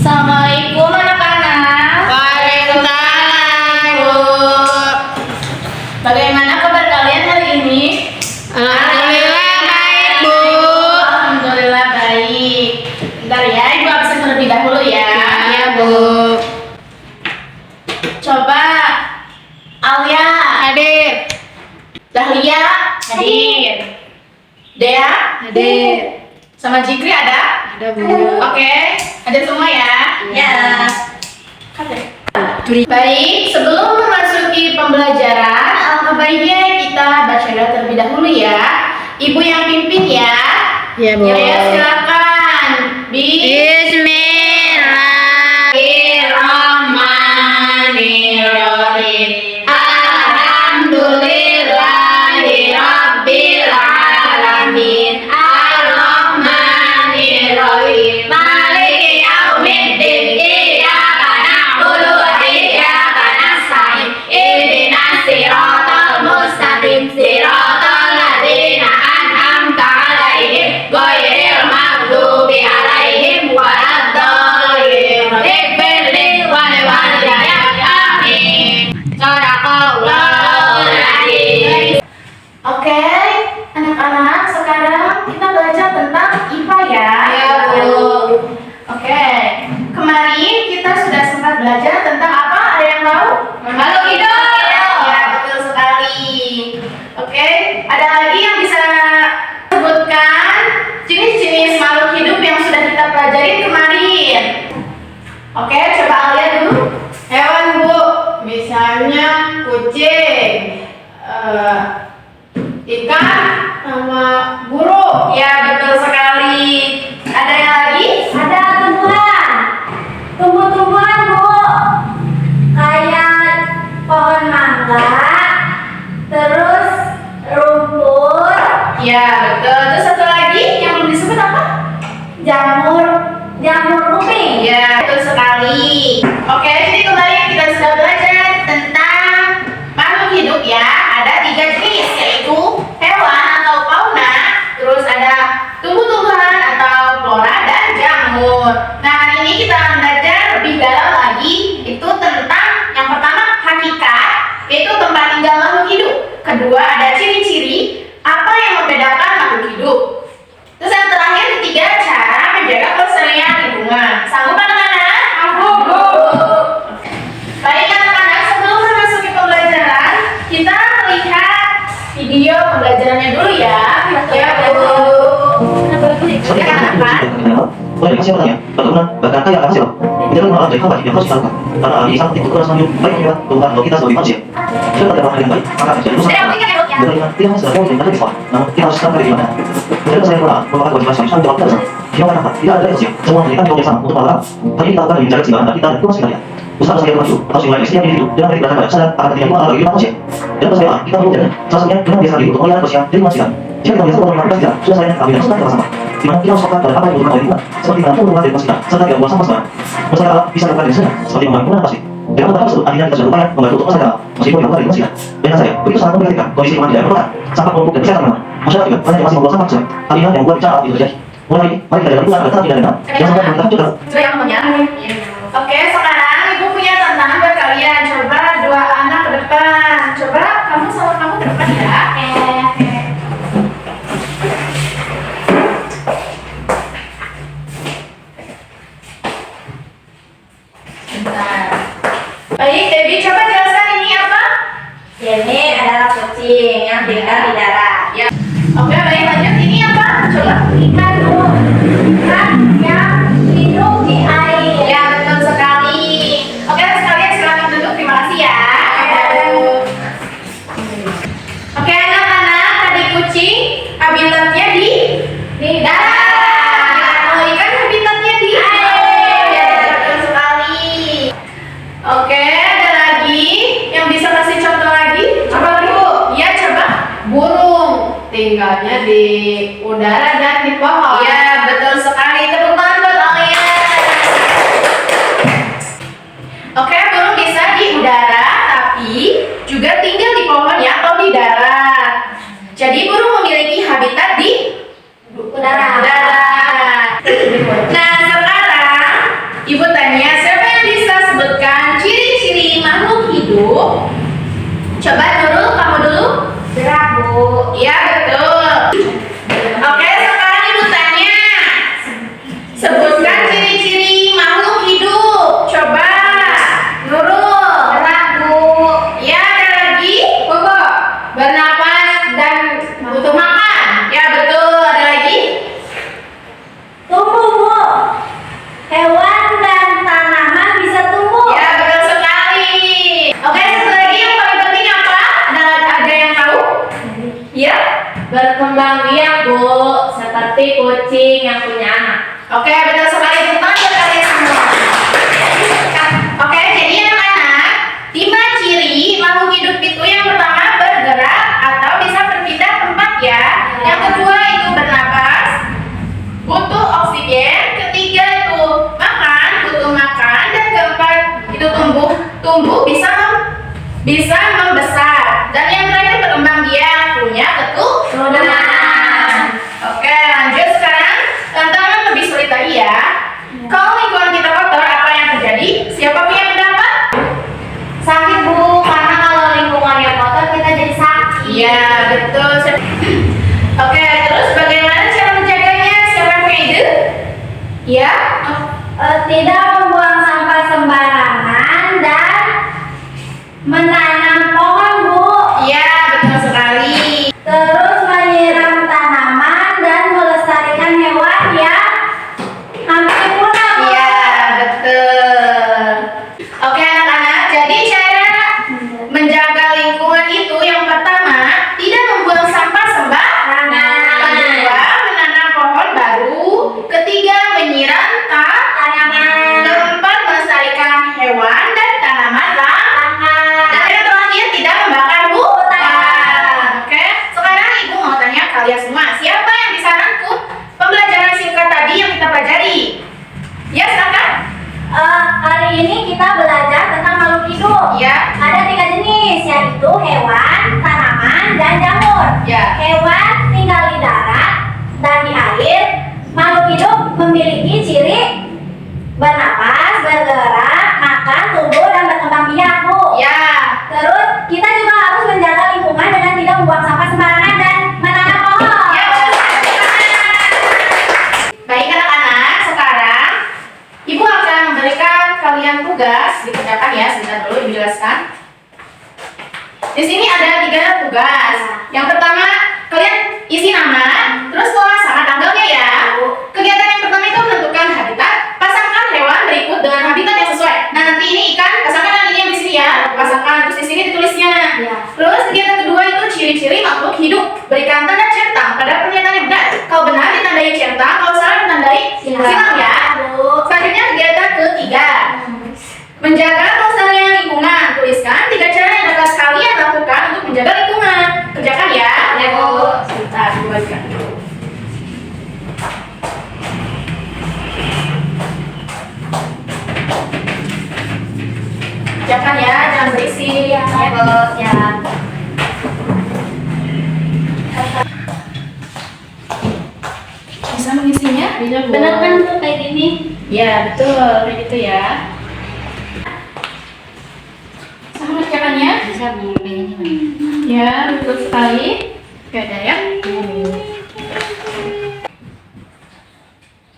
Assalamualaikum anak-anak. Waalaikumsalam, Bu. Bagaimana kabar kalian hari ini? Alhamdulillah baik, Bu. Alhamdulillah baik. Bentar ya, Ibu absen terlebih dahulu ya. Ya, Bu. Coba Alia, Hadir. Dahlia, hadir. Dea, Hadir. sama Jikri ada? Ada, Bu. Oke, ada semua ya? Ya. Baik, sebelum memasuki pembelajaran, alangkah baiknya kita baca doa terlebih dahulu ya. Ibu yang pimpin ya. Ya, Bu. Ya, silakan. Bismillahirrahmanirrahim. Alhamdulillahirabbil alamin. Arrahmanirrahim. Maliki yaumiddin. Iyyaka na'budu wa iyyaka nasta'in. Ihdinas siratal mustaqim. Siratal ladzina an'amta 'alaihim ghairil maghdubi 'alaihim waladdallin. Ighfirli wa liwalidayya. Amin. Shadaqallahul adzim. Oke, anak-anak, sekarang kita belajar tentang IPA ya. Ya, Bu. Oke, kemarin kita sudah sempat belajar tentang apa? Ada yang tahu? Makhluk hidup. Ya, betul sekali. Oke, ada lagi yang bisa sebutkan jenis-jenis makhluk hidup yang sudah kita pelajari kemarin? Oke, coba Alia dulu. Hewan, Bu. Misalnya kucing, ikan, sama burung. Ya, betul sekali. Ada yang lagi? Ada tumbuhan, tumbuh-tumbuhan Bu, kayak pohon mangga, terus rumput, Ya, betul. Terus satu lagi yang belum disebut apa? jamur, jamur kuping. Ya, betul sekali. Oke, jadi kemarin kita sudah belajar tentang makhluk hidup ya. Ada 3 jenis, yaitu hewan atau fauna, terus ada tumbuh-tumbuhan atau flora dan jamur. Nah, hari ini kita akan belajar lebih dalam lagi, itu tentang yang pertama hakikat, yaitu tempat tinggal makhluk hidup. Kedua ada ciri-ciri apa yang membedakan makhluk hidup. Terus yang terakhir ketiga cara menjaga kelestarian lingkungan. Sanggup anak-anak? Sanggup. Baik anak-anak, sebelum memasuki pembelajaran, kita melihat video pembelajarannya dulu ya. Ya, Bu. Silakan anak-anak. Boleh dikasih pertanyaan, bagaimana bahkan kaya akan hasil menjaga malam dari hamba yang harus kita lakukan karena ahli sangat ikut keras lanjut baik menyebab Tuhan atau kita sebagai manusia jika kita berlaku dengan baik maka akan jadi dosa dengan tidak hanya sebagai yang ada di sekolah namun kita harus tetap beriman menjaga saya Quran merupakan kewajiban kami sangat jawab kita bersama yang mana tidak ada yang siap semua memberikan jawab yang sama untuk melakukan hal ini kita lakukan demi menjaga keseimbangan kita dan Tuhan sekalian usaha saya maju atau simulasi setiap individu dengan menitik belakang pada kesadaran akan pentingnya Tuhan bagi kita manusia dan percayaan kita perlu menjaga salah satunya dengan biasa diri untuk melihat kesian dari manusia jika kita biasa melakukan pelajaran sudah saya kami dan senang kita bersama di mana kita harus fokus pada apa yang dibutuhkan oleh Tuhan seperti menampung rumah dari kita serta tidak buang sampah sembarangan masyarakat alam bisa melakukan diri sendiri seperti membangun rumah plastik dengan hal tersebut artinya kita sudah berupaya membantu untuk masyarakat meskipun dilakukan dari manusia dengan saya begitu sangat memperhatikan kondisi lingkungan tidak memerlukan sampah menumpuk dan kesehatan memang masyarakat juga banyak yang masih membuang sampah sungai hal ini yang membuat bicara itu terjadi mulai ini mari kita jaga lingkungan agar tetap tidak ada yang sampai belum terhancurkan. Sudah yang namanya? Oke, sekarang Ibu punya tantangan buat kalian. Coba 2 anak ke depan. Coba kamu sama kamu ke depan ya. Bentar. Baik, Debbie, coba jelaskan ini apa? Ini adalah kucing yang tinggal di darat. Ya. Oke, baik, lanjut. Ini apa? Coba. Ikan Bu, ikan yang hidup di air. Ya, betul sekali. Oke, sekalian silakan duduk. Terima kasih ya. Oke, anak-anak, tadi kucing habitatnya di darat. Kalau ikan habitatnya di air. Ya, betul sekali. Oke, ada lagi yang bisa kasih contoh lagi? Coba Bu. Ya, coba. Burung tinggalnya di udara dan di pohon. Ya, betul sekali. Tepuk tangan buat kalian. Oke, burung bisa di udara, tapi juga tinggal di pohon ya atau di darat. Jadi burung memiliki habitat di Udara. darat. Nah, sekarang Ibu Coba Nurul, kamu dulu. Gerak, Bu. Iya, betul. Oke, sekarang Ibu tanya. Sebutkan ciri-ciri makhluk hidup. Coba. Nurul. Gerak, Bu. Ya, ada lagi. Bobo, bernapas dan butuh makan. Ya, betul. Ada lagi. Tumbuh, Bu. Hewan dan tanaman bisa tumbuh. Ya, betul sekali. Oke, satu lagi yang paling penting apa? Ada yang tahu? Ya. Berkembang biak, Bu, seperti kucing yang punya anak. Oke, betul sekali. Tepuk tangan buat kalian semua. Oke, jadi anak-anak, 5 ciri makhluk hidup itu yang pertama bergerak atau bisa berpindah tempat ya. Yang kedua itu bernapas, butuh oksigen. Ketiga itu makan, butuh makan. Dan keempat itu tumbuh bisa membesar. Dan yang terakhir berkembang biak, punya keturunan. Oke, lanjut sekarang. Tantangan lebih sulit lagi ya. Kalau lingkungan kita kotor, apa yang terjadi? Siapa punya pendapat? Sakit, Bu. Karena kalau lingkungannya kotor kita jadi sakit. Iya, betul. Oke, terus bagaimana cara menjaganya? Siapa yang punya ide? Ya? Tidak membuang sampah sembarangan dan menanam pohon, Bu. Iya, betul sekali. Terus menyiram tanaman dan melestarikan hewan yang hampir punah, Bu. Iya, betul. Oke, anak-anak, jadi cara menjaga lingkungan itu yang pertama, tidak membuang sampah sembarangan. Kedua, menanam pohon baru. Ketiga, menyiram Tanaman. keempat, melestarikan hewan dan tanaman lahan. Dan yang terakhir, tidak membakar hutan. Oke, sekarang Ibu mau tanya kalian semua, siapa yang bisa rangkum pembelajaran singkat tadi yang kita pelajari? Ya, silakan. Hari ini kita belajar tentang makhluk hidup. Ya. Ada 3 jenis, yaitu hewan, tanaman, dan jamur. Ya. Hewan tinggal di darat dan di air. Makhluk hidup memiliki ciri bernapas, bergerak, makan, tumbuh, dan berkembang biak, Bu. Ya. Terus kita juga harus menjaga lingkungan dengan tidak membuang sampah sembarangan dan menanam pohon. Ya, betul. Baik anak-anak, sekarang Ibu akan memberikan kalian tugas, dikerjakan ya, sebentar dulu Ibu jelaskan. Di sini ada 3 tugas. Yang pertama, kalian isi nama, terus sama tanggalnya ya. Kegiatan yang pertama itu menentukan habitat. Pasangkan hewan berikut dengan habitat yang sesuai. Nah, nanti ini ikan, pasangkan yang ini yang di sini ya. Pasangkan terus di sini ditulisnya. Ya. Terus kegiatan kedua itu ciri-ciri makhluk hidup. Berikan tanda centang pada pernyataan yang benar. Kalau benar ditandai centang, kalau salah ditandai silang ya. Bu. Selanjutnya kegiatan ketiga, menjaga kelestarian lingkungan. Tuliskan 3 cara yang dapat kalian lakukan untuk menjaga lingkungan. Kerjakan ya. Ya, Bu. Sebentar, Ibu bagikan dulu. Kerjakan ya, jangan berisik. Ya, Bu. Ya. Bisa mengisinya? Bisa, Bu. Benar kan tuh kayak gini? Ya, betul. Kayak gitu ya. Sama kerjakannya? Bisa, Bu. Ya, betul sekali. Oke, ada ya.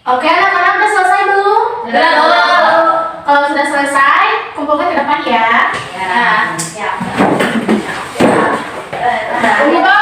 Oke, anak-anak udah selesai belum? Udah, Bu. Kalau sudah selesai, kumpulkan ke depan ya. Ya. Ya. Kumpul